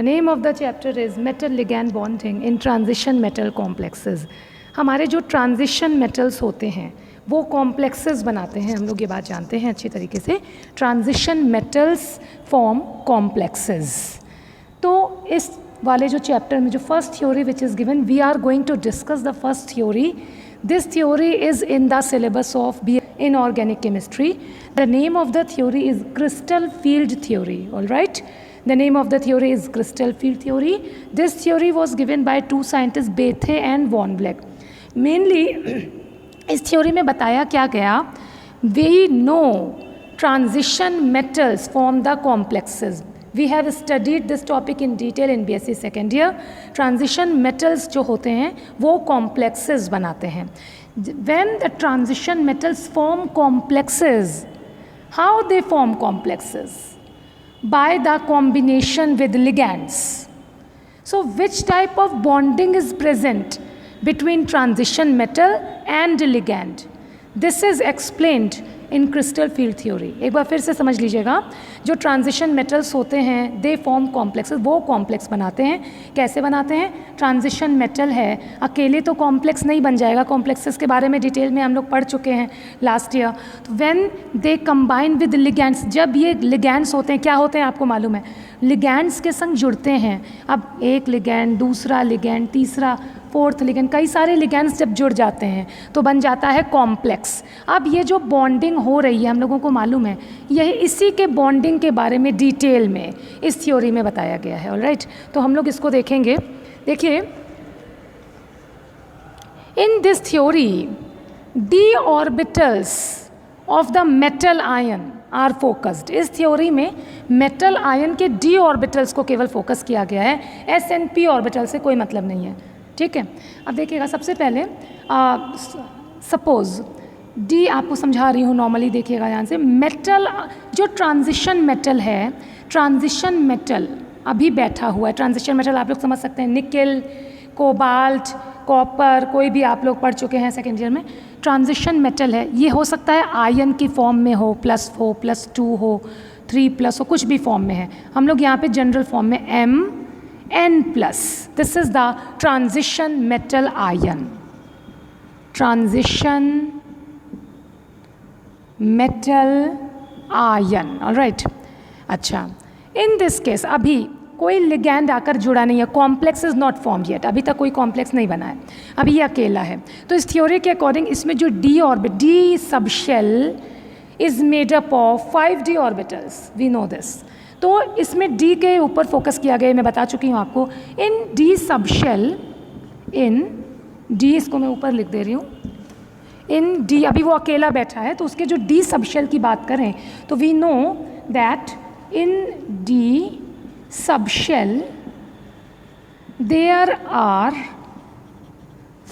The name of the chapter is metal ligand bonding in transition metal complexes. हमारे जो transition metals होते हैं वो कॉम्प्लेक्सेस बनाते हैं, हम लोग ये बात जानते हैं अच्छी तरीके से. Transition metals form complexes. तो इस वाले जो चैप्टर में जो first theory which is given, we are going to discuss the first theory. This theory is in the syllabus of B inorganic chemistry. The name of the theory is crystal field theory. All right, the name of the theory is crystal field theory. This theory was given by two scientists, Bethe and von Vleck. Mainly इस theory में बताया क्या गया, we know transition metals form the complexes. We have studied this topic in detail in BSc second year. Transition metals जो होते हैं वो complexes बनाते हैं. When the transition metals form complexes, how they form complexes? By the combination with ligands. So which type of bonding is present between transition metal and ligand? This is explained in crystal field theory. एक बार फिर से समझ लीजिएगा, जो transition metals होते हैं they form complexes, वो complex बनाते हैं. कैसे बनाते हैं? ट्रांजिशन मेटल है, अकेले तो कॉम्प्लेक्स नहीं बन जाएगा. कॉम्प्लेक्सेस के बारे में डिटेल में हम लोग पढ़ चुके हैं लास्ट ईयर. तो when they combine with ligands, जब ये लिगैंड्स होते हैं, क्या होते हैं आपको मालूम है, लिगैंड्स के संग जुड़ते हैं. अब एक लिगैंड, दूसरा लिगैंड, तीसरा, फोर्थ लिगैंड, कई सारे लिगैंड्स जब जुड़ जाते हैं तो बन जाता है कॉम्प्लेक्स. अब ये जो बॉन्डिंग हो रही है हम लोगों को मालूम है, यही इसी के बॉन्डिंग के बारे में डिटेल में इस थ्योरी में बताया गया है. ऑलराइट, तो हम लोग इसको देखेंगे. देखिए, in this theory d orbitals of the metal ion are focused. इस थ्योरी में मेटल आयन के डी ऑर्बिटल्स को केवल फोकस किया गया है, एस एंड पी ऑर्बिटल से कोई मतलब नहीं है. ठीक है, अब देखिएगा, सबसे पहले सपोज डी आपको समझा रही हूँ नॉर्मली. देखिएगा यहाँ से, मेटल जो ट्रांजिशन मेटल है, ट्रांजिशन मेटल अभी बैठा हुआ है. ट्रांजिशन मेटल आप लोग समझ सकते हैं, निकेल, कोबाल्ट, कॉपर, कोई भी आप लोग पढ़ चुके हैं सेकेंड ईयर में. ट्रांजिशन मेटल है, ये हो सकता है आयन की फॉर्म में हो, +4 +2 हो, 3+ हो, कुछ भी फॉर्म में है. हम लोग यहाँ पे जनरल फॉर्म में Mn+. This is the transition metal ion. Transition metal ion. All right. अच्छा, in this case अभी कोई लिगैंड आकर जुड़ा नहीं है, complex is not form yet. अभी तक कोई कॉम्प्लेक्स नहीं बना है, अभी ये अकेला है. तो इस थ्योरी के अकॉर्डिंग इसमें जो d orbit, d sub shell is made up of 5d orbitals. We know this. तो इसमें डी के ऊपर फोकस किया गया, मैं बता चुकी हूँ आपको. इन डी सब शेल, इन डी, इसको मैं ऊपर लिख दे रही हूँ, इन डी, अभी वो अकेला बैठा है तो उसके जो डी सब शेल की बात करें तो we know that in d sub shell there are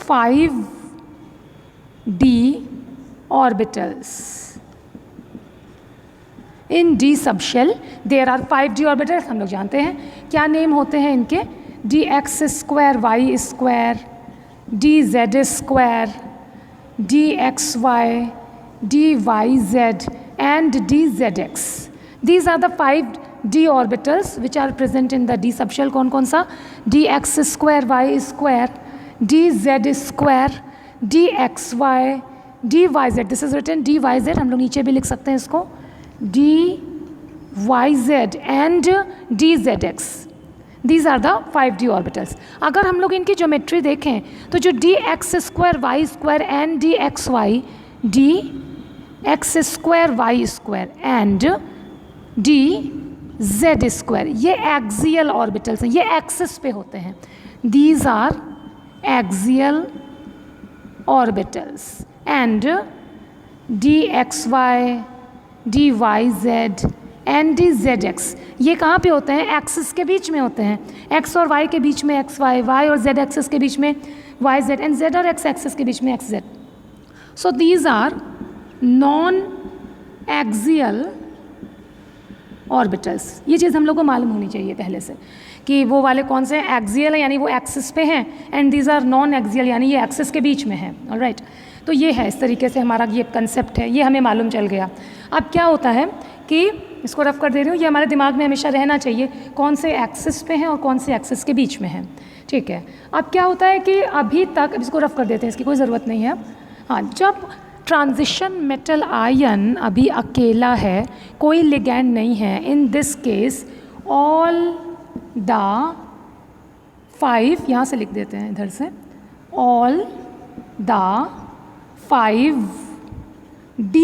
5d orbitals. In d sub shell there are 5d orbitals. हम लोग जानते हैं क्या नेम होते हैं इनके, dx²y², dz², dxy, dyz and dzx. These are the 5d orbitals which are present in the d subshell. कौन कौन सा? dx²y², dz², dxy, dyz. This is written dyz. हम लोग नीचे भी लिख सकते हैं इसको, dyz and dzx. These are the 5d orbitals. अगर हम लोग इनकी ज्योमेट्री देखें तो जो dx²y² and dxy, dx²y² and dz², ये एक्सियल ऑर्बिटल्स हैं, ये एक्सिस पे होते हैं. These are axial orbitals and dxy, dyz and dzx, ये कहाँ पे होते हैं? एक्सिस के बीच में होते हैं. x और y के बीच में xy, y और z एक्सिस के बीच में yz and z और x एक्सिस के बीच में xz. So these are non axial orbitals. ये चीज़ हम लोग को मालूम होनी चाहिए पहले से कि वो वाले कौन से एक्सियल हैं, यानी वो एक्सिस पे हैं, and these are non axial, यानी ये एक्सिस के बीच में है. ऑलराइट, तो ये है, इस तरीके से हमारा ये कंसेप्ट है, ये हमें मालूम चल गया. अब क्या होता है कि इसको रफ कर दे रही हूँ, ये हमारे दिमाग में हमेशा रहना चाहिए कौन से एक्सिस पे हैं और कौन से एक्सिस के बीच में हैं, ठीक है। अब क्या होता है कि अभी तक, अब इसको रफ कर देते हैं, इसकी कोई ज़रूरत नहीं है। हाँ, जब ट्रांजिशन मेटल आयन अभी अकेला है, कोई लिगैंड नहीं है, in this case all the 5, यहाँ से लिख देते हैं इधर से, all the 5 d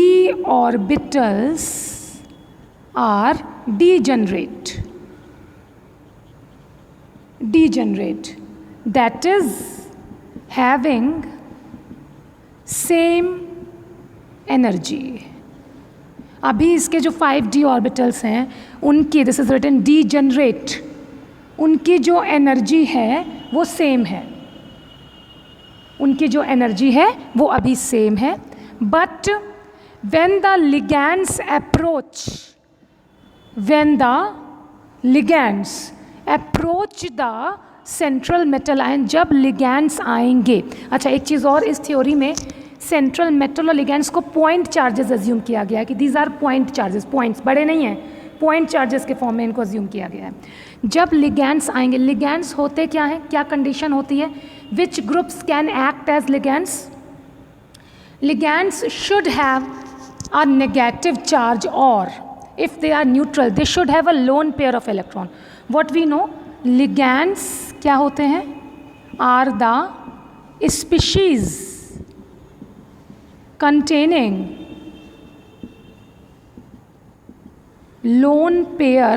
orbitals are degenerate, that is having same energy। अभी इसके जो 5d ऑर्बिटल्स हैं उनकी, दिस इज रिटन डीजनरेट, उनकी जो एनर्जी है वो सेम है, उनकी जो एनर्जी है वो अभी सेम है। But when the ligands approach the central metal ion, जब ligands आएंगे, अच्छा एक चीज़ और, इस थ्योरी में सेंट्रल मेटल और लिगैंड्स को पॉइंट चार्जेस अज्यूम किया गया है कि these are point charges, points बड़े नहीं हैं, पॉइंट चार्जेस के फॉर्म में इनको अज्यूम किया गया है। जब लिगैंड्स आएंगे, लिगैंड्स होते क्या हैं, क्या कंडीशन होती है, which groups can act as ligands, ligands should have a negative charge, or if they are neutral they should have a lone pair of electron। what we know, ligands क्या होते हैं, are the species containing lone pair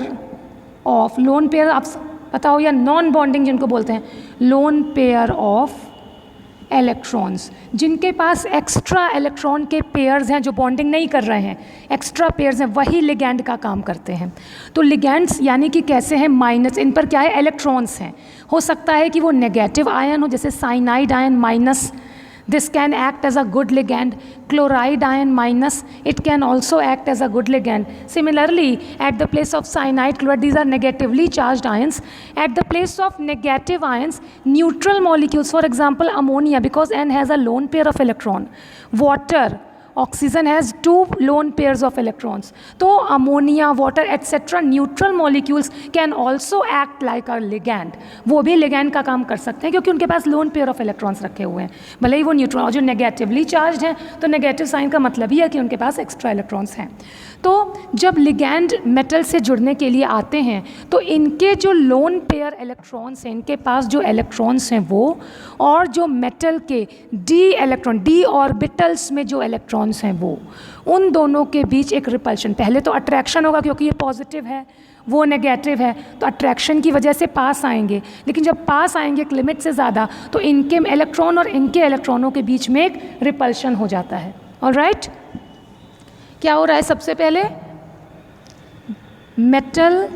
of, lone pair आप पता हो या non bonding जिनको बोलते हैं, lone pair of इलेक्ट्रॉन्स, जिनके पास एक्स्ट्रा इलेक्ट्रॉन के पेयर्स हैं जो बॉन्डिंग नहीं कर रहे हैं, एक्स्ट्रा पेयर्स हैं, वही लिगैंड का काम करते हैं। तो लिगैंड्स यानी कि कैसे हैं, माइनस, इन पर क्या है, इलेक्ट्रॉन्स हैं। हो सकता है कि वो नेगेटिव आयन हो, जैसे cyanide ion minus, this can act as a good ligand, chloride ion minus, it can also act as a good ligand। Similarly, at the place of cyanide, chloride, these are negatively charged ions। At the place of negative ions, neutral molecules, for example ammonia, because N has a lone pair of electron, water, oxygen has 2 lone pairs of electrons। तो ammonia, water etcetera neutral molecules can also act like a ligand, वो भी ligand का काम कर सकते हैं क्योंकि उनके पास लोन पेयर ऑफ इलेक्ट्रॉन्स रखे हुए हैं, भले ही वो न्यूट्रल, और जो नेगेटिवली चार्ज हैं तो नेगेटिव साइन का मतलब ही है कि उनके पास एक्स्ट्रा इलेक्ट्रॉन्स हैं। तो जब लिगैंड मेटल से जुड़ने के लिए आते हैं तो इनके जो लोन पेयर इलेक्ट्रॉन्स हैं, इनके पास जो इलेक्ट्रॉन्स हैं वो, और जो मेटल के डी ऑर्बिटल्स में जो इलेक्ट्रॉन्स हैं वो, उन दोनों के बीच एक रिपल्शन, पहले तो अट्रैक्शन होगा क्योंकि ये पॉजिटिव है वो नेगेटिव है, तो अट्रैक्शन की वजह से पास आएंगे, लेकिन जब पास आएंगे एक लिमिट से ज़्यादा तो इनके इलेक्ट्रॉन और इनके इलेक्ट्रॉनों के बीच में एक रिपल्शन हो जाता है। ऑलराइट, क्या हो रहा है, सबसे पहले metal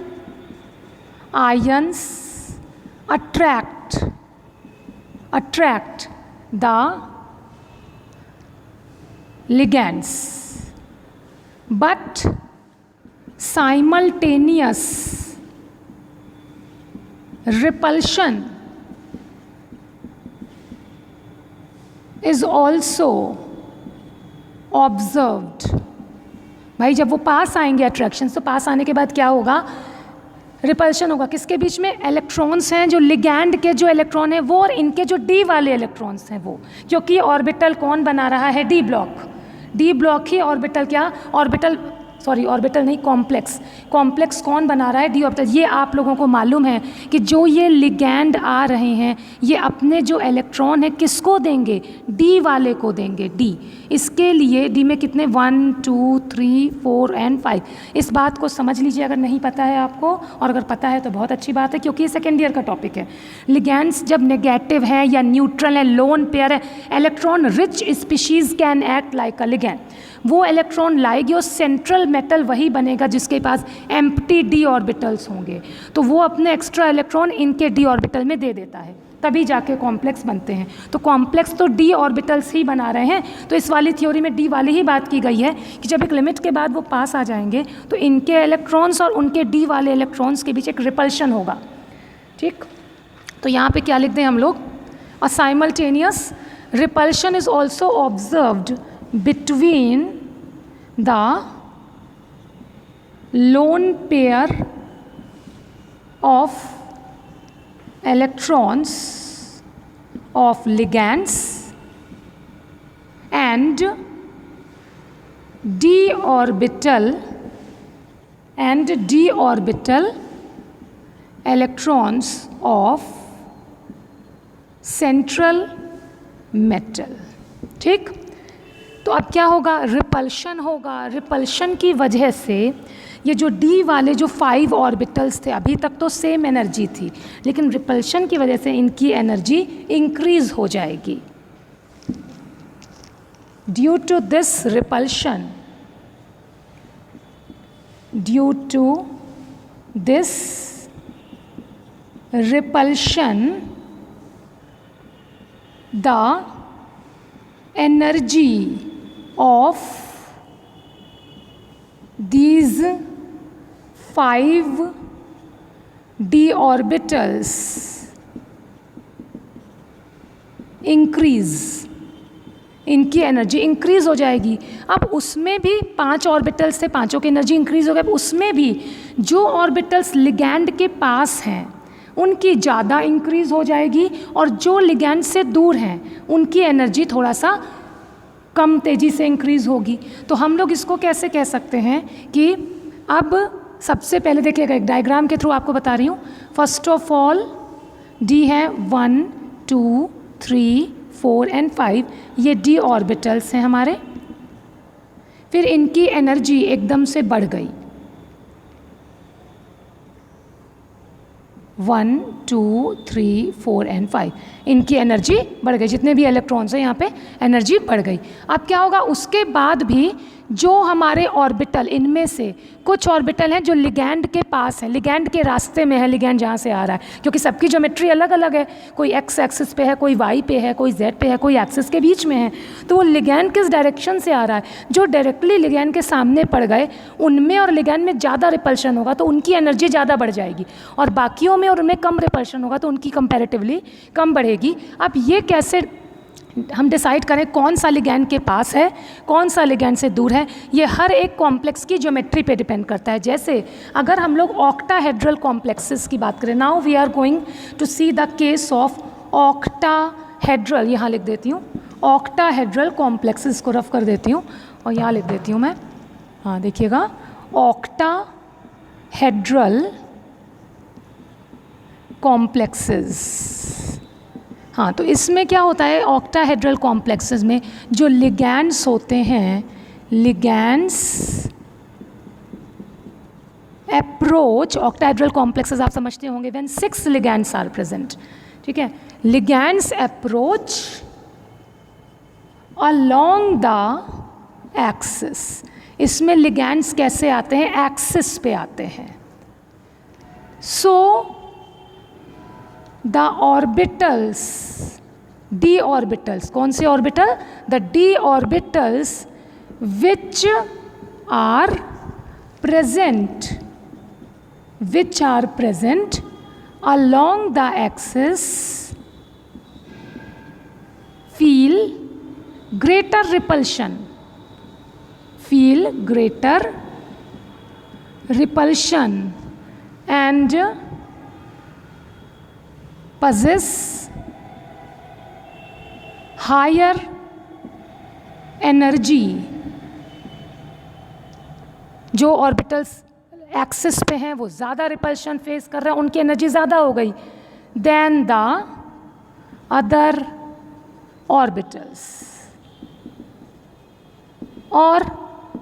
ions attract the ligands, but simultaneous repulsion is also observed। भाई जब वो पास आएंगे अट्रैक्शन, तो पास आने के बाद क्या होगा, रिपल्शन होगा, किसके बीच में, इलेक्ट्रॉन्स हैं, जो लिगैंड के जो इलेक्ट्रॉन है वो और इनके जो डी वाले इलेक्ट्रॉन्स हैं वो, क्योंकि ऑर्बिटल कौन बना रहा है, डी ब्लॉक, डी ब्लॉक ही ऑर्बिटल, क्या ऑर्बिटल, सॉरी ऑर्बिटल नहीं, कॉम्प्लेक्स कौन बना रहा है, डी ऑर्बिटल। ये आप लोगों को मालूम है कि जो ये लिगैंड आ रहे हैं ये अपने जो इलेक्ट्रॉन है किसको देंगे, डी वाले को देंगे, डी। इसके लिए डी में कितने, 1 2 3 4 एंड 5, इस बात को समझ लीजिए अगर नहीं पता है आपको, और अगर पता है तो बहुत अच्छी बात है क्योंकि ये सेकेंड ईयर का टॉपिक है। लिगैंड्स जब नेगेटिव है या न्यूट्रल है, लोन पेयर है, electron rich species can act like a ligand, वो इलेक्ट्रॉन लाएगी और सेंट्रल मेटल वही बनेगा जिसके पास एम्प्टी डी ऑर्बिटल्स होंगे, तो वो अपने एक्स्ट्रा इलेक्ट्रॉन इनके डी ऑर्बिटल में दे देता है, तभी जाके कॉम्प्लेक्स बनते हैं। तो कॉम्प्लेक्स तो डी ऑर्बिटल्स ही बना रहे हैं, तो इस वाली थ्योरी में डी वाली ही बात की गई है कि जब एक लिमिट के बाद वो पास आ जाएंगे तो इनके इलेक्ट्रॉन्स और उनके डी वाले इलेक्ट्रॉन्स के बीच एक रिपल्शन होगा। ठीक, तो यहाँ पे क्या लिख दें हम लोग, अ simultaneous repulsion is also observed between the lone pair of electrons of ligands and d orbital electrons of central metal। ठीक, तो अब क्या होगा, रिपल्शन होगा। रिपल्शन की वजह से ये जो डी वाले जो 5 ऑर्बिटल्स थे, अभी तक तो सेम एनर्जी थी, लेकिन रिपल्शन की वजह से इनकी एनर्जी इंक्रीज हो जाएगी। Due to this repulsion, the energy of these 5 d orbitals increase, इनकी एनर्जी इंक्रीज हो जाएगी। अब उसमें भी 5 ऑर्बिटल्स थे, पांचों की एनर्जी इंक्रीज हो गई। उसमें भी जो ऑर्बिटल्स लिगैंड के पास हैं उनकी ज़्यादा इंक्रीज हो जाएगी, और जो लिगैंड से दूर हैं उनकी एनर्जी थोड़ा सा कम तेज़ी से इंक्रीज होगी। तो हम लोग इसको कैसे कह सकते हैं कि अब सबसे पहले देखिएगा, एक डायग्राम के थ्रू आपको बता रही हूँ। फर्स्ट ऑफ ऑल डी है 1 2 3 4 एंड 5, ये डी ऑर्बिटल्स हैं हमारे। फिर इनकी एनर्जी एकदम से बढ़ गई, 1 2 3 4 एंड 5, इनकी एनर्जी बढ़ गई। जितने भी इलेक्ट्रॉन्स हैं यहाँ पे एनर्जी बढ़ गई। अब क्या होगा, उसके बाद भी जो हमारे ऑर्बिटल, इनमें से कुछ ऑर्बिटल हैं जो लिगैंड के पास हैं, लिगैंड के रास्ते में है, लिगैंड जहाँ से आ रहा है, क्योंकि सबकी ज्योमेट्री अलग अलग है, कोई एक्स एक्सिस पे है, कोई वाई पे है, कोई जेड पे है, कोई एक्सिस के बीच में है। तो वो लिगैंड किस डायरेक्शन से आ रहा है, जो डायरेक्टली लिगैंड के सामने पड़ गए उनमें और लिगैंड में ज़्यादा रिपल्शन होगा तो उनकी एनर्जी ज़्यादा बढ़ जाएगी, और बाकियों में और उनमें कम रिपल्शन होगा तो उनकी कंपैरेटिवली कम बढ़ेगी। अब ये कैसे हम डिसाइड करें कौन सा लिगैंड के पास है, कौन सा लिगैंड से दूर है, ये हर एक कॉम्प्लेक्स की ज्योमेट्री पे डिपेंड करता है। जैसे अगर हम लोग ऑक्टाहेड्रल कॉम्प्लेक्सेस की बात करें, now we are going to see the case of octahedral, यहाँ लिख देती हूँ ऑक्टाहेड्रल कॉम्प्लेक्सेस को रफ कर देती हूँ और यहाँ लिख देती हूँ मैं, हाँ देखिएगा, ऑक्टाहेड्रल कॉम्प्लेक्सेस। हाँ, तो इसमें क्या होता है, ऑक्टाहेड्रल कॉम्प्लेक्सेस में जो लिगैंड्स होते हैं, लिगैंड्स अप्रोच, ऑक्टाहेड्रल कॉम्प्लेक्सेस आप समझते होंगे व्हेन 6 लिगैंड्स आर प्रेजेंट, ठीक है। Ligands approach along the axis, इसमें लिगैंड्स कैसे आते हैं, एक्सिस पे आते हैं। So the orbitals, d orbitals, कौन से orbital, the d orbitals which are present along the axis feel greater repulsion and possess higher energy। जो ऑर्बिटल्स एक्सिस पे हैं वो ज़्यादा रिपल्शन फेस कर रहे हैं, उनकी एनर्जी ज़्यादा हो गई देन द अदर ऑर्बिटल्स। और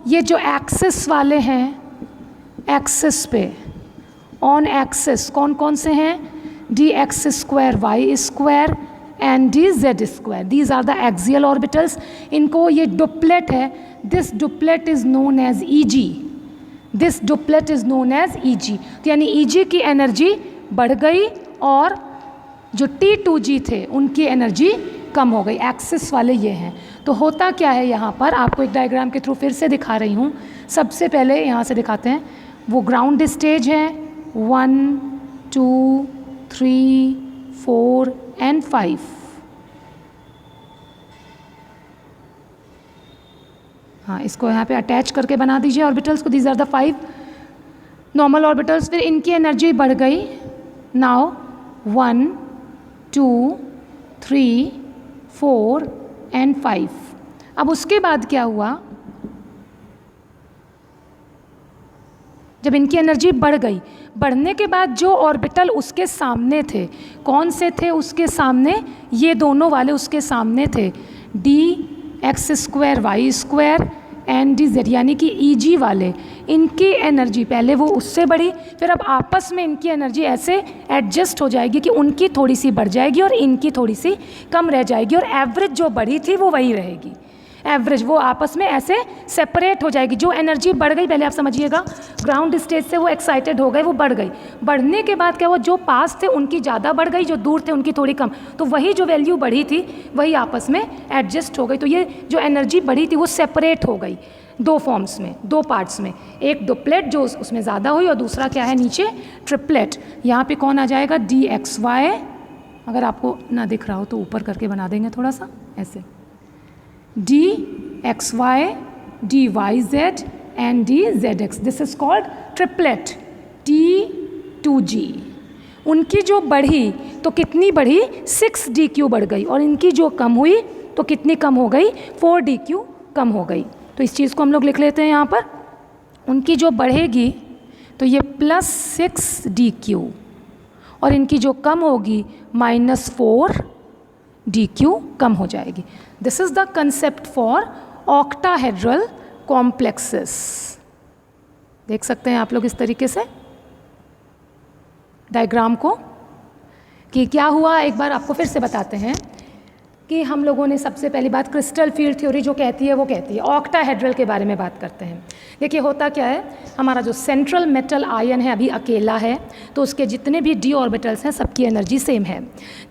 ये जो एक्सिस वाले हैं, एक्सिस पे, ऑन एक्सिस कौन कौन से हैं, d x square y square and d z square, these are the axial orbitals. इनको ये डुप्लेट है, this duplet is known as e g, this duplet is known as e g. तो यानी ईजी की एनर्जी बढ़ गई और जो T2G थे उनकी एनर्जी कम हो गई। एक्सिस वाले ये हैं। तो होता क्या है यहाँ पर, आपको एक डायग्राम के थ्रू फिर से दिखा रही हूँ। सबसे पहले यहाँ से दिखाते हैं, वो ग्राउंड स्टेज है 1 2 3 4 एंड 5। हाँ, इसको यहाँ पे अटैच करके बना दीजिए ऑर्बिटल्स को। These are the 5 normal orbitals, फिर इनकी एनर्जी बढ़ गई. Now 1 2 3 4 and 5. अब उसके बाद क्या हुआ, जब इनकी एनर्जी बढ़ गई, बढ़ने के बाद जो ऑर्बिटल उसके सामने थे, कौन से थे उसके सामने, ये दोनों वाले उसके सामने थे, dx² y² एंड dz, यानी कि Eg वाले. इनकी एनर्जी पहले वो उससे बढ़ी, फिर अब आपस में इनकी एनर्जी ऐसे एडजस्ट हो जाएगी कि उनकी थोड़ी सी बढ़ जाएगी और इनकी थोड़ी सी कम रह जाएगी, और एवरेज जो बढ़ी थी वो वही रहेगी. एवरेज वो आपस में ऐसे सेपरेट हो जाएगी. जो एनर्जी बढ़ गई, पहले आप समझिएगा, ग्राउंड स्टेज से वो एक्साइटेड हो गए, वो बढ़ गई. बढ़ने के बाद क्या हुआ, जो पास थे उनकी ज़्यादा बढ़ गई, जो दूर थे उनकी थोड़ी कम. तो वही जो वैल्यू बढ़ी थी वही आपस में एडजस्ट हो गई. तो ये जो एनर्जी बढ़ी थी वो सेपरेट हो गई दो फॉर्म्स में, दो पार्ट्स में. एक डुप्लेट जो उसमें ज़्यादा हुई, और दूसरा क्या है नीचे ट्रिपलेट. यहाँ पे कौन आ जाएगा, dxy. अगर आपको ना दिख रहा हो तो ऊपर करके बना देंगे थोड़ा सा ऐसे, dxy, dyz and dzx. This is called triplet, T2G. उनकी जो बढ़ी तो कितनी बढ़ी, 6dq बढ़ गई, और इनकी जो कम हुई तो कितनी कम हो गई, 4dq कम हो गई. तो इस चीज़ को हम लोग लिख लेते हैं यहाँ पर. उनकी जो बढ़ेगी तो ये +6dq, और इनकी जो कम होगी -4dq कम हो जाएगी. This is the concept for octahedral complexes. देख सकते हैं आप लोग इस तरीके से डायग्राम को, कि क्या हुआ. एक बार आपको फिर से बताते हैं कि हम लोगों ने सबसे पहली बात क्रिस्टल फील्ड थ्योरी जो कहती है वो कहती है. ऑक्टाहेड्रल के बारे में बात करते हैं. देखिए होता क्या है, हमारा जो सेंट्रल मेटल आयन है अभी अकेला है, तो उसके जितने भी डी ऑर्बिटल्स हैं सबकी एनर्जी सेम है.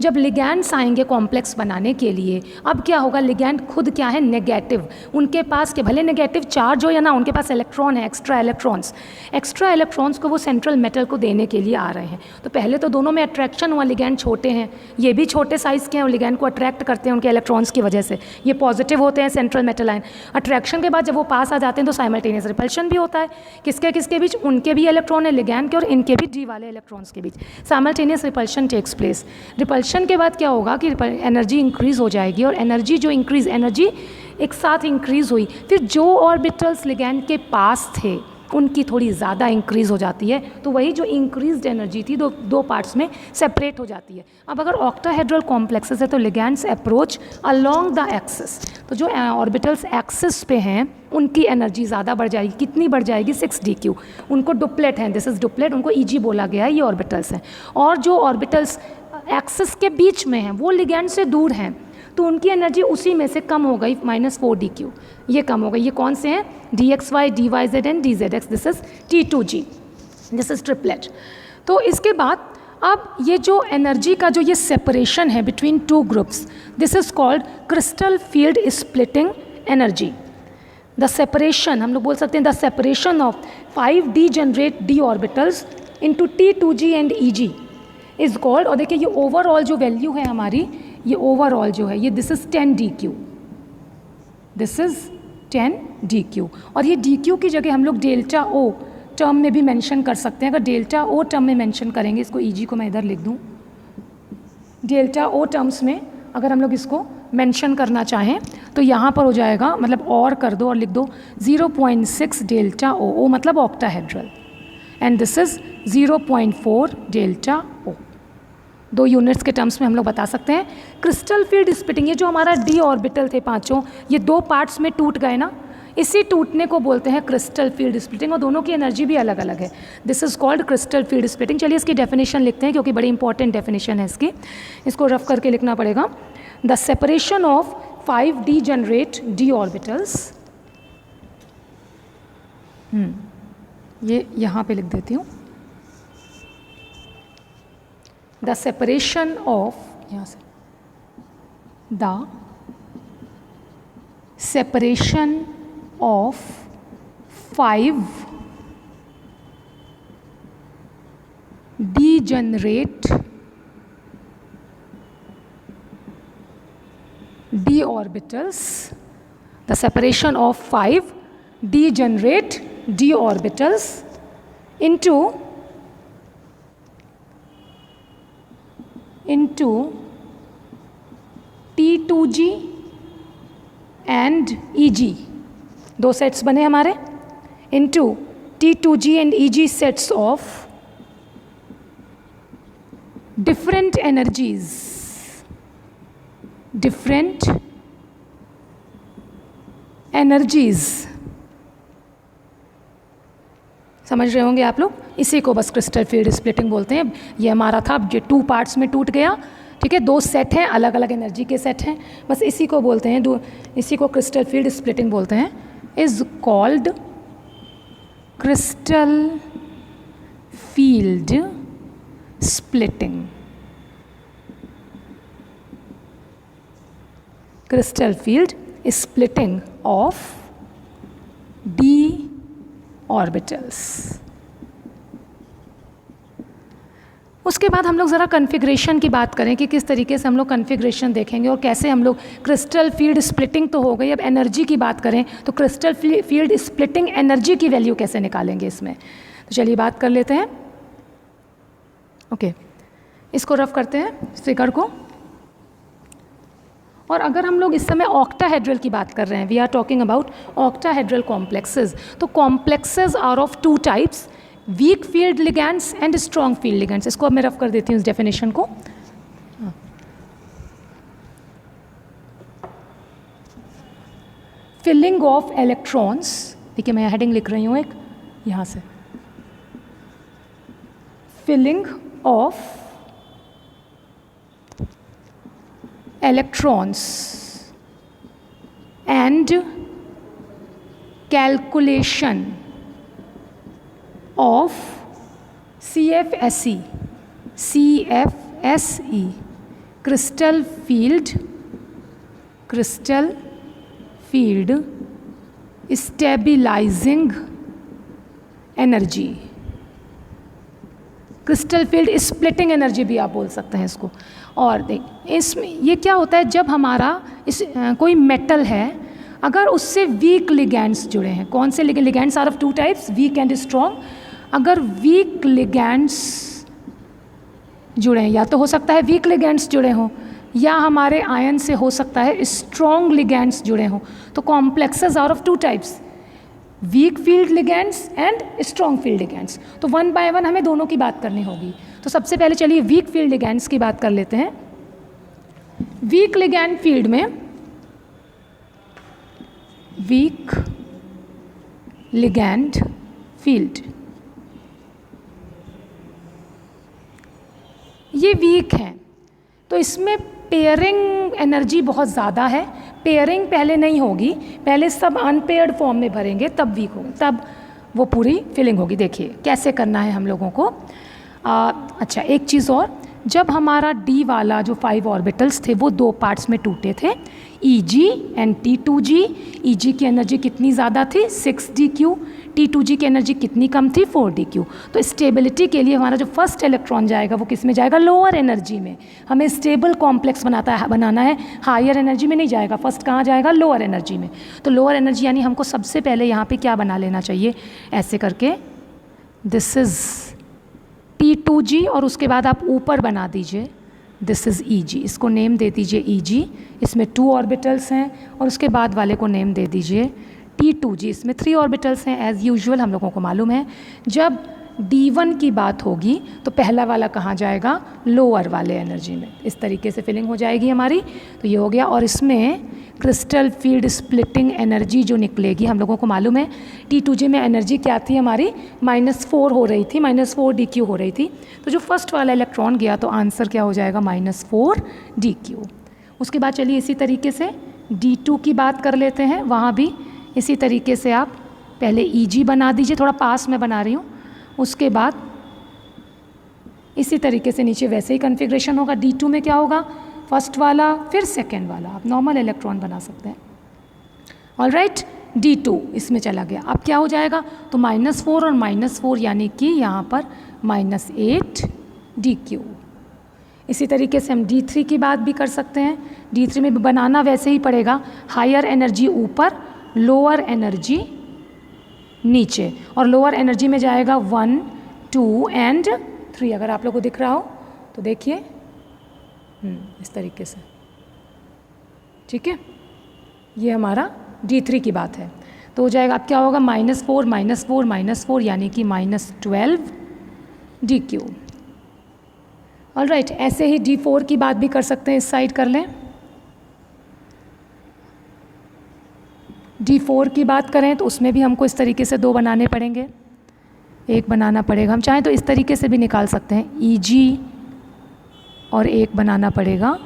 जब लिगैंड्स आएंगे कॉम्प्लेक्स बनाने के लिए, अब क्या होगा, लिगैंड खुद क्या है, नेगेटिव. उनके पास के भले नेगेटिव चार्ज हो या ना, उनके पास इलेक्ट्रॉन है, एक्स्ट्रा इलेक्ट्रॉन्स. एक्स्ट्रा इलेक्ट्रॉन्स को वो सेंट्रल मेटल को देने के लिए आ रहे हैं. तो पहले तो दोनों में अट्रैक्शन हुआ, लिगैंड छोटे हैं, ये भी छोटे साइज़ के हैं, और लिगैंड को अट्रैक्ट करते हैं उनके इलेक्ट्रॉन्स की वजह से. ये पॉजिटिव होते हैं सेंट्रल मेटल आयन. अट्रैक्शन के बाद जब वो पास आ जाते हैं तो साइमल्टेनियस रिपल्शन भी होता है. किसके किसके बीच, उनके भी इलेक्ट्रॉन है लिगैंड के, और इनके भी डी वाले इलेक्ट्रॉन्स के बीच simultaneous repulsion takes place. Repulsion के बाद क्या होगा कि एनर्जी इंक्रीज हो जाएगी, और एनर्जी जो इंक्रीज, एनर्जी एक साथ इंक्रीज हुई, फिर जो ऑर्बिटल्स लिगैंड के पास थे उनकी थोड़ी ज़्यादा इंक्रीज़ हो जाती है. तो वही जो इंक्रीज्ड एनर्जी थी दो पार्ट्स में सेपरेट हो जाती है. अब अगर ऑक्टाहेड्रल कॉम्प्लेक्सेस है तो ligands approach along the axis. तो जो ऑर्बिटल्स एक्सिस पे हैं उनकी एनर्जी ज़्यादा बढ़ जाएगी. कितनी बढ़ जाएगी, 6dq. उनको डुप्लेट हैं, दिस इज़ डुप्लेट, उनको Eg बोला गया है, ये ऑर्बिटल्स हैं. और जो ऑर्बिटल्स एक्सिस के बीच में हैं वो लिगैंड से दूर हैं, तो उनकी एनर्जी उसी में से कम हो गई, -4dq. ये कम हो गई. ये कौन से हैं, dxy, dyz and dzx. This is T2G, this is triplet. तो इसके बाद अब ये जो एनर्जी का जो ये सेपरेशन है between two groups, this is called crystal field splitting energy. The separation, हम लोग बोल सकते हैं the separation of 5 degenerate D orbitals into T2G and Eg is called. और देखिए ये ओवरऑल जो वैल्यू है हमारी, ये ओवरऑल जो है ये this is 10dq, this is 10dq. और ये dq की जगह हम लोग डेल्टा ओ टर्म में भी मेंशन कर सकते हैं. अगर डेल्टा ओ टर्म में मेंशन करेंगे, इसको Eg को मैं इधर लिख दूं, डेल्टा ओ टर्म्स में अगर हम लोग इसको मेंशन करना चाहें तो यहाँ पर हो जाएगा, मतलब और कर दो और लिख दो 0.6 डेल्टा ओ मतलब octahedral, and this is 0.4 delta O. 2 units के टर्म्स में हम लोग बता सकते हैं. क्रिस्टल फील्ड स्प्लिटिंग, ये जो हमारा डी ऑर्बिटल थे पांचों, ये 2 पार्ट्स में टूट गए ना, इसी टूटने को बोलते हैं क्रिस्टल फील्ड स्प्लिटिंग, और दोनों की एनर्जी भी अलग अलग है. This is called crystal field splitting. चलिए इसकी डेफिनेशन लिखते हैं क्योंकि बड़ी इंपॉर्टेंट डेफिनेशन है इसकी, इसको रफ करके लिखना पड़ेगा. The separation of 5 degenerate D orbitals, ये यहाँ पे लिख देती हूँ. The separation of, यहाँ से, the separation of 5 degenerate d orbitals, the separation of 5 degenerate d orbitals into T2G and EG, दो सेट्स बने हमारे, into T2G and EG sets of different energies, समझ रहे होंगे आप लोग। इसी को बस क्रिस्टल फील्ड स्प्लिटिंग बोलते हैं। ये हमारा था, जो 2 पार्ट्स में टूट गया, ठीक है, 2 सेट हैं, अलग अलग एनर्जी के सेट हैं, बस इसी को बोलते हैं, इसी को क्रिस्टल फील्ड स्प्लिटिंग बोलते हैं। Is called crystal field splitting. Crystal field splitting of d orbitals. उसके बाद हम लोग ज़रा कन्फिग्रेशन की बात करें कि किस तरीके से हम लोग कन्फिग्रेशन देखेंगे और कैसे हम लोग क्रिस्टल फील्ड स्प्लिटिंग तो हो गई, अब एनर्जी की बात करें तो क्रिस्टल फील्ड स्प्लिटिंग एनर्जी की वैल्यू कैसे निकालेंगे इसमें। तो चलिए बात कर लेते हैं। ओके, इसको रफ करते हैं फिगर को। और अगर हम लोग इस समय ऑक्टाहेड्रल की बात कर रहे हैं, we are talking about octahedral complexes, तो complexes are of 2 types, weak field ligands and strong field ligands. इसको अब मैं रफ कर देती हूँ इस डेफिनेशन को। फिलिंग ऑफ इलेक्ट्रॉन्स, देखिए मैं हेडिंग लिख रही हूँ एक यहाँ से, filling of electrons and calculation of CFSE crystal field stabilizing energy, crystal field splitting energy भी आप बोल सकते हैं इसको। और देख, इसमें ये क्या होता है, जब हमारा कोई मेटल है, अगर उससे वीक लिगैंड्स जुड़े हैं, कौन से ligands are of 2 types, weak and strong. अगर वीक लिगैंड्स जुड़े हैं, या तो हो सकता है वीक लिगैंड्स जुड़े हों, या हमारे आयन से हो सकता है स्ट्रॉन्ग लिगैंड्स जुड़े हों। तो complexes are of 2 types, weak field ligands and strong field ligands. तो 1 बाय 1 हमें दोनों की बात करनी होगी। तो सबसे पहले चलिए वीक फील्ड लिगैंड्स की बात कर लेते हैं। वीक लिगैंड फील्ड में, वीक लिगैंड फील्ड, ये वीक हैं, तो इसमें पेयरिंग एनर्जी बहुत ज़्यादा है। पेयरिंग पहले नहीं होगी, पहले सब अनपेयर्ड फॉर्म में भरेंगे, तब वीक होगी, तब वो पूरी फिलिंग होगी। देखिए कैसे करना है हम लोगों को। अच्छा, एक चीज़ और, जब हमारा डी वाला जो 5 ऑर्बिटल्स थे वो 2 पार्ट्स में टूटे थे, EG एंड T2G। EG की एनर्जी कितनी ज़्यादा थी, 6dq, T2G की एनर्जी कितनी कम थी, 4dq। तो स्टेबिलिटी के लिए हमारा जो फर्स्ट इलेक्ट्रॉन जाएगा वो किस में जाएगा, लोअर एनर्जी में। हमें स्टेबल कॉम्प्लेक्स बनाना है, हायर एनर्जी में नहीं जाएगा, फर्स्ट कहाँ जाएगा, लोअर एनर्जी में। तो लोअर एनर्जी यानी हमको सबसे पहले यहाँ पे क्या बना लेना चाहिए, ऐसे करके, दिस इज़ T2G, और उसके बाद आप ऊपर बना दीजिए दिस इज़ EG, इसको नेम दे दीजिए EG, इसमें 2 ऑर्बिटल्स हैं, और उसके बाद वाले को नेम दे दीजिए T2G, इसमें 3 ऑर्बिटल्स हैं। एज़ यूजुअल हम लोगों को मालूम है, जब D1 की बात होगी तो पहला वाला कहाँ जाएगा, लोअर वाले एनर्जी में। इस तरीके से फिलिंग हो जाएगी हमारी। तो ये हो गया, और इसमें क्रिस्टल फील्ड स्प्लिटिंग एनर्जी जो निकलेगी, हम लोगों को मालूम है T2G में एनर्जी क्या थी हमारी, -4 हो रही थी, -4dq हो रही थी। तो जो फर्स्ट वाला इलेक्ट्रॉन गया तो आंसर क्या हो जाएगा, -4dq। उसके बाद चलिए इसी तरीके से D2 की बात कर लेते हैं। वहाँ भी इसी तरीके से आप पहले EG बना दीजिए, थोड़ा पास में बना रही हूँ, उसके बाद इसी तरीके से नीचे वैसे ही कन्फिग्रेशन होगा। D2 में क्या होगा, फर्स्ट वाला फिर सेकेंड वाला, आप नॉर्मल इलेक्ट्रॉन बना सकते हैं। ऑलराइट, D2 इसमें चला गया, अब क्या हो जाएगा, तो -4 और -4 यानी कि यहाँ पर -8dq। इसी तरीके से हम D3 की बात भी कर सकते हैं। D3 में भी बनाना वैसे ही पड़ेगा, हायर एनर्जी ऊपर, लोअर एनर्जी नीचे, और लोअर एनर्जी में जाएगा 1, 2 एंड 3। अगर आप लोग को दिख रहा हो तो देखिए इस तरीके से, ठीक है। ये हमारा D3 की बात है। तो हो जाएगा, अब क्या होगा, -4 -4 -4 यानी कि -12 DQ। ऑलराइट, ऐसे ही D4 की बात भी कर सकते हैं, इस साइड कर लें। D4 की बात करें तो उसमें भी हमको इस तरीके से 2 बनाने पड़ेंगे, एक बनाना पड़ेगा। हम चाहें तो इस तरीके से भी निकाल सकते हैं, EG, और एक बनाना पड़ेगा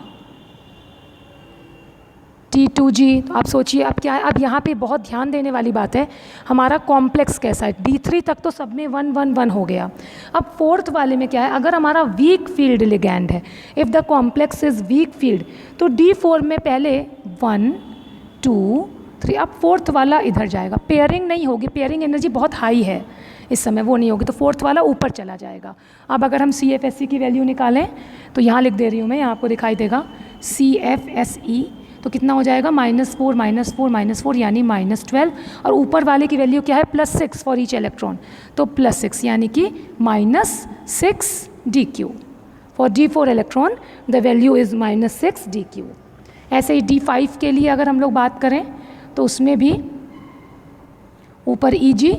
T2G। तो आप सोचिए अब क्या है, अब यहाँ पे बहुत ध्यान देने वाली बात है, हमारा कॉम्प्लेक्स कैसा है। D3 तक तो सब में 1 1 1 हो गया। अब फोर्थ वाले में क्या है, अगर हमारा वीक फील्ड लिगैंड है, if the complex is weak field, तो D4 में पहले 1 2 3, अब फोर्थ वाला इधर जाएगा, पेयरिंग नहीं होगी, पेयरिंग एनर्जी बहुत हाई है इस समय, वो नहीं होगी, तो फोर्थ वाला ऊपर चला जाएगा। अब अगर हम CFSE की वैल्यू निकालें तो यहाँ लिख दे रही हूँ मैं, यहाँ आपको दिखाई देगा CFSE, तो कितना हो जाएगा, -4 -4 -4 यानी -12, और ऊपर वाले की वैल्यू क्या है, +6 फॉर ईच इलेक्ट्रॉन, तो +6 यानी कि -6 DQ। For D4 electron the value is -6 DQ। ऐसे ही D5 के लिए अगर हम लोग बात करें तो उसमें भी ऊपर EG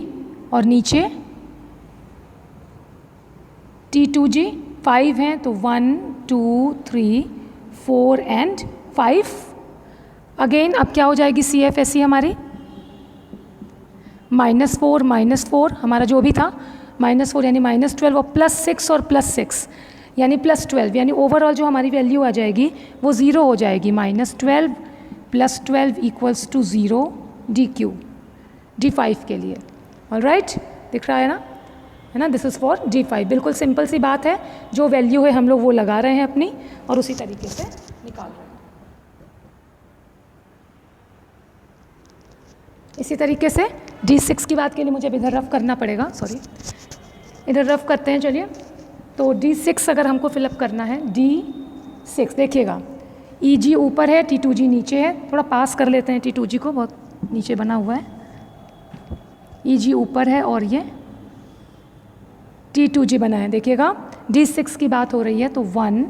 और नीचे T2G, 5 हैं तो 1 2 3 4 एंड 5। अगेन अब क्या हो जाएगी CFSE हमारी, -4 -4 हमारा जो भी था, -4 यानी -12, और +6 और +6 यानी +12, यानी ओवरऑल जो हमारी वैल्यू आ जाएगी वो 0 हो जाएगी। -12 + 12 = 0 DQ D5 के लिए। ऑलराइट, दिख रहा है ना, दिस इज़ फॉर D5। बिल्कुल सिंपल सी बात है, जो वैल्यू है हम लोग वो लगा रहे हैं अपनी, और उसी तरीके से निकाल रहे हैं। इसी तरीके से D6 की बात के लिए मुझे अब इधर रफ करना पड़ेगा, सॉरी, इधर रफ करते हैं। चलिए, तो D6 अगर हमको फिलअप करना है, D6 देखिएगा, EG ऊपर है, T2G नीचे है, थोड़ा पास कर लेते हैं T2G को, बहुत नीचे बना हुआ है। EG ऊपर है और ये T2G बना है। देखिएगा D6 की बात हो रही है तो 1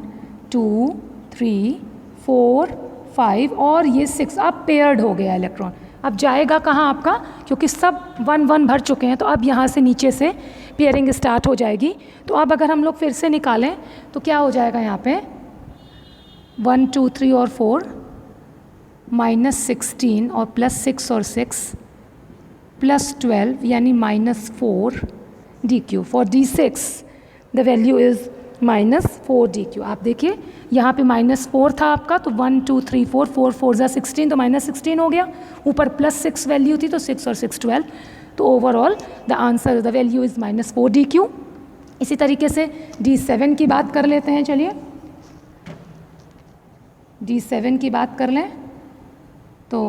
2 3 4 5 और ये 6, अब पेयर्ड हो गया इलेक्ट्रॉन। अब जाएगा कहाँ आपका, क्योंकि सब 1 1 भर चुके हैं, तो अब यहाँ से नीचे से पेयरिंग स्टार्ट हो जाएगी। तो अब अगर हम लोग फिर से निकालें तो क्या हो जाएगा, यहाँ पे 1 2 3 और 4 -16 और +6 और 6 +12 यानी -4 DQ। For D6 the value is -4 DQ। आप देखिए यहाँ पे -4 था आपका, तो 1 2 3 4 4 4 ज़ा 16, तो -16 हो गया। ऊपर +6 वैल्यू थी तो 6 और 6 12, तो overall the answer the value is -4 DQ। इसी तरीके से D7 की बात कर लेते हैं। चलिए D7 की बात कर लें तो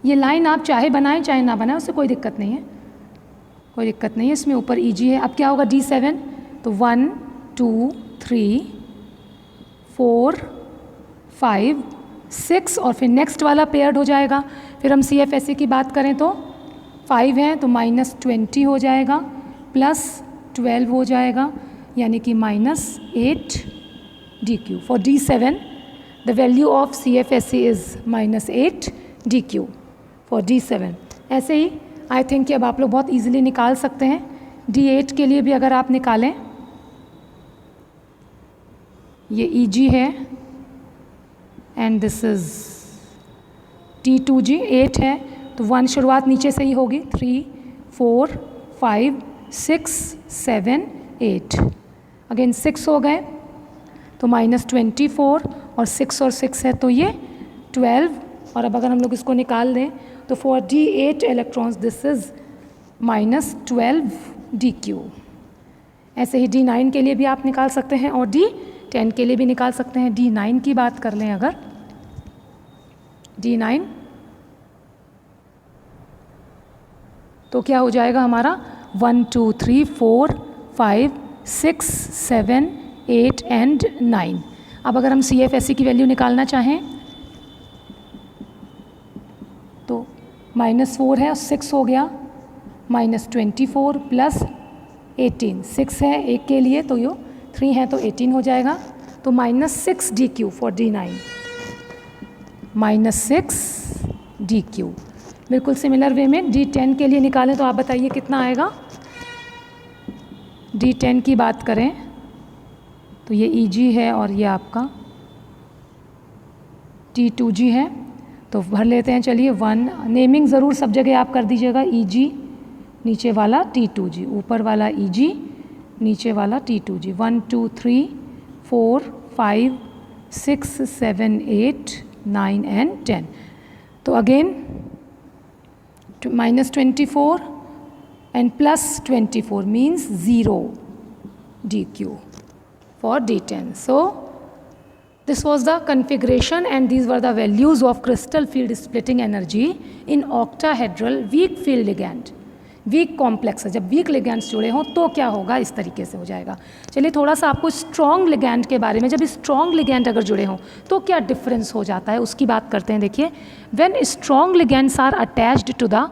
ये लाइन आप चाहे बनाएं चाहे ना बनाएं, उससे कोई दिक्कत नहीं है, कोई दिक्कत नहीं है। इसमें ऊपर EG है। अब क्या होगा D7, तो 1 2 3 4 5 6 और फिर नेक्स्ट वाला पेयर्ड हो जाएगा। फिर हम CFSE की बात करें तो 5 है तो -20 हो जाएगा, +12 हो जाएगा, यानी कि -8 DQ। For D7 the value of CFSE is -8 DQ for D7। ऐसे ही आई थिंक कि अब आप लोग बहुत इजीली निकाल सकते हैं। D8 के लिए भी अगर आप निकालें, ये EG है एंड दिस इज़ T2G, 8 है तो 1 शुरुआत नीचे से ही होगी, 3 4 5 6 7 8, अगेन 6 हो गए तो -24 और 6 और 6 है तो ये 12। और अब अगर हम लोग इसको निकाल दें तो for D8 electrons this is -12 DQ। ऐसे ही D9 के लिए भी आप निकाल सकते हैं और D10 के लिए भी निकाल सकते हैं। D9 की बात कर लें अगर, D9 तो क्या हो जाएगा हमारा 1 2 3 4 5 6 7 8 एंड 9। अब अगर हम CFSE की वैल्यू निकालना चाहें -4 है और 6 हो गया, -24 प्लस 18, 6 है एक के लिए तो यो 3 है तो 18 हो जाएगा, तो -6 DQ फॉर D9, -6 DQ। बिल्कुल सिमिलर वे में D10 के लिए निकालें तो आप बताइए कितना आएगा। D10 की बात करें तो ये EG है और ये आपका T2G है, तो भर लेते हैं। चलिए 1, नेमिंग ज़रूर सब जगह आप कर दीजिएगा, EG नीचे वाला T2G, ऊपर वाला EG नीचे वाला T2G। 1 2 3 4 5 6 7 8 9 एंड 10। तो again -24 and +24 means 0 DQ for D10. So this was the configuration and these were the values of crystal field splitting energy in octahedral weak field ligand. Weak complex है, जब week ligands जुड़े हों तो क्या होगा, इस तरीके से हो जाएगा। चलिए थोड़ा सा आपको स्ट्रॉन्ग लिगैंड के बारे में, जब स्ट्रॉन्ग लिगैंड अगर जुड़े हों तो क्या डिफरेंस हो जाता है उसकी बात करते हैं। देखिए, when strong ligands are attached to the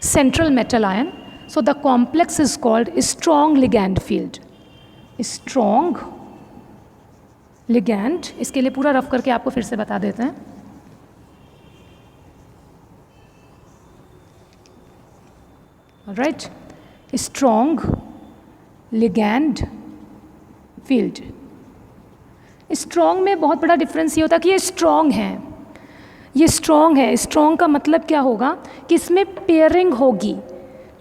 central metal ion, so the complex is called strong ligand field. Strong ligand, इसके लिए पूरा रफ करके आपको फिर से बता देते हैं। Right, strong ligand field. Strong में बहुत बड़ा डिफरेंस ये होता है कि ये स्ट्रॉन्ग है, ये स्ट्रॉन्ग है। स्ट्रॉन्ग का मतलब क्या होगा कि इसमें पेयरिंग होगी,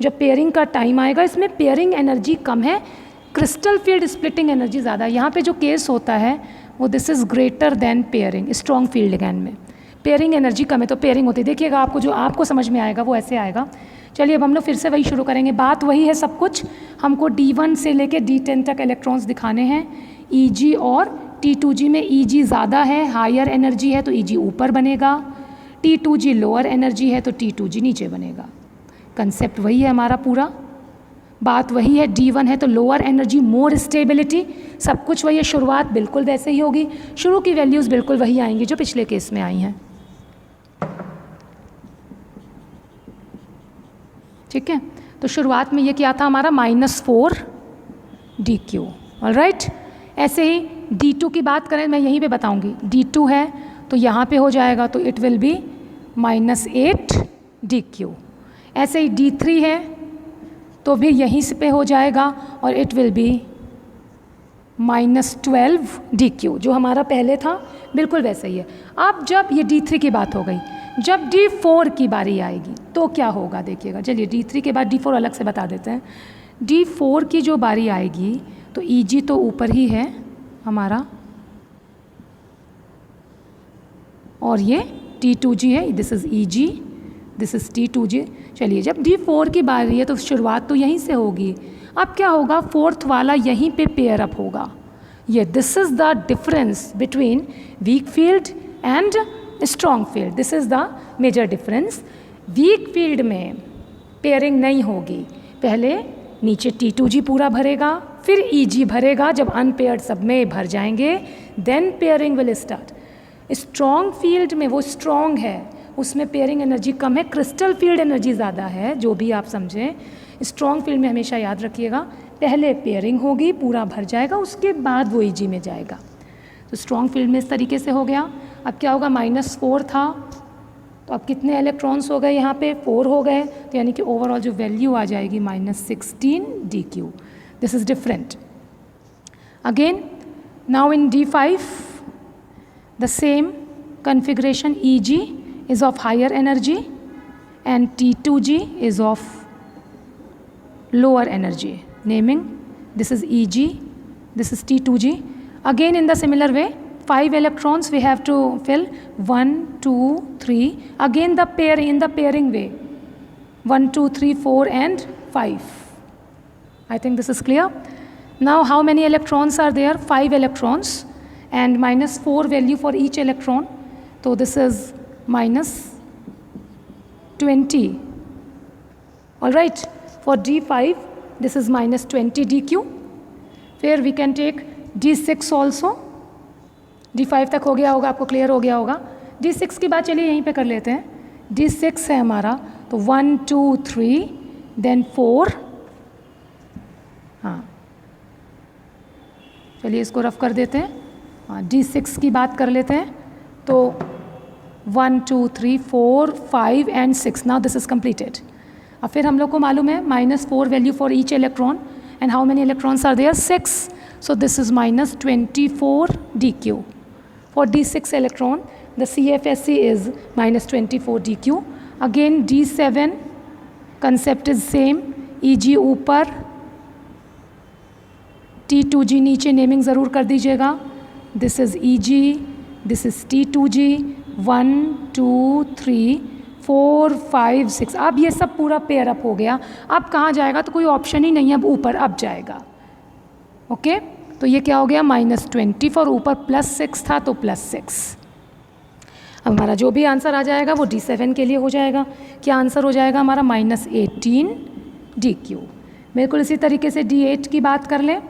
जब पेयरिंग का टाइम आएगा इसमें पेयरिंग एनर्जी कम है, क्रिस्टल फील्ड स्प्लिटिंग एनर्जी ज़्यादा है। यहाँ पे जो केस होता है वो this is greater than pairing. Strong field ligand में पेयरिंग एनर्जी कम है तो पेयरिंग होती है। देखिएगा आपको जो आपको समझ में आएगा वो ऐसे आएगा। चलिए अब हम लोग फिर से वही शुरू करेंगे, बात वही है सब कुछ। हमको D1 से लेके D10 तक इलेक्ट्रॉन्स दिखाने हैं। EG और T2G में EG ज़्यादा है, हायर एनर्जी है तो EG ऊपर बनेगा, T2G लोअर एनर्जी है तो T2G नीचे बनेगा। कंसेप्ट वही है हमारा, पूरा बात वही है। D1 है तो लोअर एनर्जी, मोर स्टेबिलिटी, सब कुछ वही है। शुरुआत बिल्कुल वैसे ही होगी, शुरू की वैल्यूज़ बिल्कुल वही आएंगी जो पिछले केस में आई हैं। ठीक है, तो शुरुआत में ये क्या था हमारा -4 DQ। ऑलराइट, ऐसे ही D2 की बात करें, मैं यहीं पे बताऊंगी। D2 है तो यहाँ पे हो जाएगा तो इट विल बी -8 DQ। ऐसे ही D3 है तो भी यहीं से पे हो जाएगा और इट विल बी -12 DQ, जो हमारा पहले था बिल्कुल वैसे ही है। अब जब ये D3 की बात हो गई, जब D4 की बारी आएगी तो क्या होगा देखिएगा। चलिए D3 के बाद D4 अलग से बता देते हैं। D4 की जो बारी आएगी तो EG तो ऊपर ही है हमारा और ये T2G है, this is EG, this is T2G। चलिए जब D4 की बारी है तो शुरुआत तो यहीं से होगी। अब क्या होगा, फोर्थ वाला यहीं पे पेयर अप होगा। ये this is the difference between weak field and strong field, this is the major difference. Weak field में पेयरिंग नहीं होगी, पहले नीचे T2G पूरा भरेगा, फिर EG भरेगा, जब अनपेयर्ड सब में भर जाएंगे then pairing will start. Strong field में वो स्ट्रॉन्ग है, उसमें पेयरिंग एनर्जी कम है, क्रिस्टल फील्ड एनर्जी ज़्यादा है, जो भी आप समझें। स्ट्रॉन्ग फील्ड में हमेशा याद रखिएगा पहले पेयरिंग होगी, पूरा भर जाएगा, उसके बाद वो EG में जाएगा। तो स्ट्रॉन्ग फील्ड में इस तरीके से हो गया। अब क्या होगा, -4 था तो अब कितने इलेक्ट्रॉन्स हो गए, यहाँ पे 4 हो गए, तो यानी कि ओवरऑल जो वैल्यू आ जाएगी -16 DQ। This is different. Again now in D5 the same configuration, EG is of higher energy and T2G is of lower energy. Naming, this is EG, this is T2G. Again in the similar way, 5 electrons we have to fill, 1 2 3, again the pair in the pairing way, 1 2 3 4 and 5. I think this is clear. Now how many electrons are there? 5 electrons and -4 value for each electron, so this is -20. All right, for D5 this is -20 DQ. फिर we can take D6 also. D5 तक हो गया होगा, आपको clear हो गया होगा। D6 की बात चलिए यहीं पे कर लेते हैं D6 है हमारा, तो 1 2 3 देन 4, हाँ चलिए इसको रफ कर देते हैं। हाँ D6 की बात कर लेते हैं, तो 1 2 3 4 5 and 6, now this is completed. अब फिर हम लोग को मालूम है -4 value for each electron, and how many electrons are there, 6, so this is -24 dq। For D6 electron, the CFSE is -24 dq. Again D7 concept is same, Eg ऊपर, T2g नीचे, naming ज़रूर कर दीजिएगा। This is Eg, this is T2g, 1 2 3 4 5 6। अब ये सब पूरा pair up हो गया। अब कहाँ जाएगा, तो कोई ऑप्शन ही नहीं है, अब ऊपर अब जाएगा। ओके तो ये क्या हो गया, -24, ऊपर +6 था तो +6। अब हमारा जो भी आंसर आ जाएगा वो D7 के लिए हो जाएगा। क्या आंसर हो जाएगा हमारा, -18 dq। बिल्कुल इसी तरीके से D8 की बात कर लें,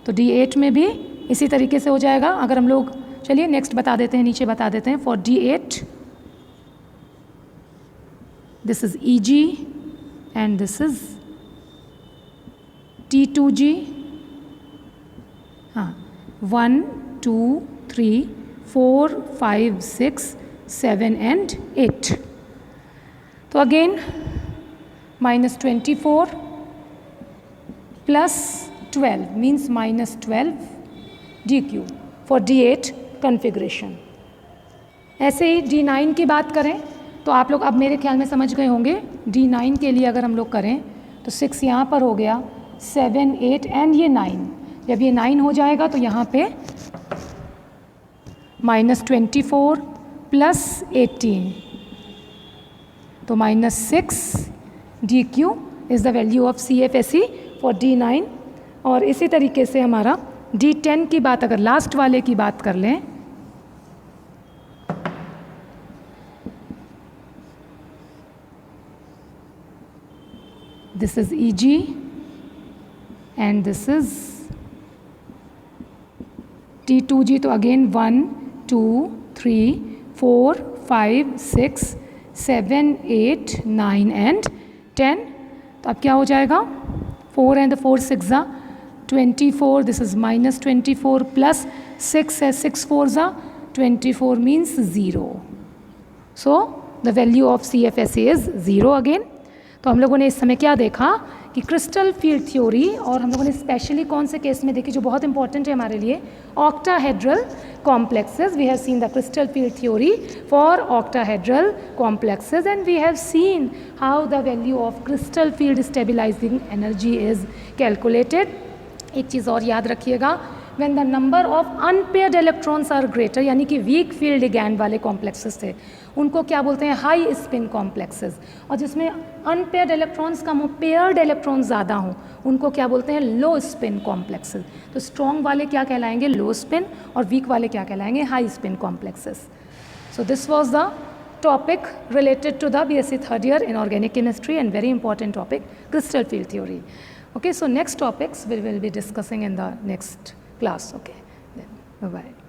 तो D8 में भी इसी तरीके से हो जाएगा। अगर हम लोग, चलिए नेक्स्ट बता देते हैं, नीचे बता देते हैं। For D8 this is Eg and this is T2g, हाँ 1 2 3 4 5 6 7 एंड 8। तो again -24 +12 means -12 dq for D8 configuration. ऐसे ही D9 की बात करें तो आप लोग अब मेरे ख्याल में समझ गए होंगे। D9 के लिए अगर हम लोग करें तो 6 यहाँ पर हो गया, 7 8 एंड ये 9। जब ये 9 हो जाएगा तो यहाँ पे -24 +18, तो -6 dq is the value of CFSE for D9। और इसी तरीके से हमारा D10 की बात अगर लास्ट वाले की बात कर लें, this is Eg and this is T2g, तो अगेन 1 2 3 4 5 6 7 8 9 एंड 10। तो अब क्या हो जाएगा, 4 एंड 4 6 ज़ा 24, दिस इज -24 प्लस 6 है, 6 4 ज़ा 24 means 0। So the value of CFSE is 0 again. तो हम लोगों ने इस समय क्या देखा कि क्रिस्टल फील्ड थ्योरी, और हम लोगों ने स्पेशली कौन से केस में देखी जो बहुत इंपॉर्टेंट है हमारे लिए, octahedral complexes. We have seen the crystal field theory for octahedral complexes and we have seen how the value of crystal field stabilising energy is calculated. एक चीज़ और याद रखिएगा, when the number of unpaired electrons are greater, यानी कि weak field ligand वाले complexes थे, उनको क्या बोलते हैं, हाई स्पिन कॉम्प्लेक्सेस। और जिसमें अनपेयर्ड इलेक्ट्रॉन्स कम हो, पेयर्ड इलेक्ट्रॉन्स ज़्यादा हों, उनको क्या बोलते हैं, लो स्पिन कॉम्प्लेक्सेस। तो स्ट्रॉन्ग वाले क्या कहलाएंगे, लो स्पिन, और वीक वाले क्या कहलाएंगे, high spin complexes. So this was the topic related to the BSc third year in organic chemistry and very important topic, crystal field theory. Okay, so next topics we will be discussing in the next class. Okay, then bye bye.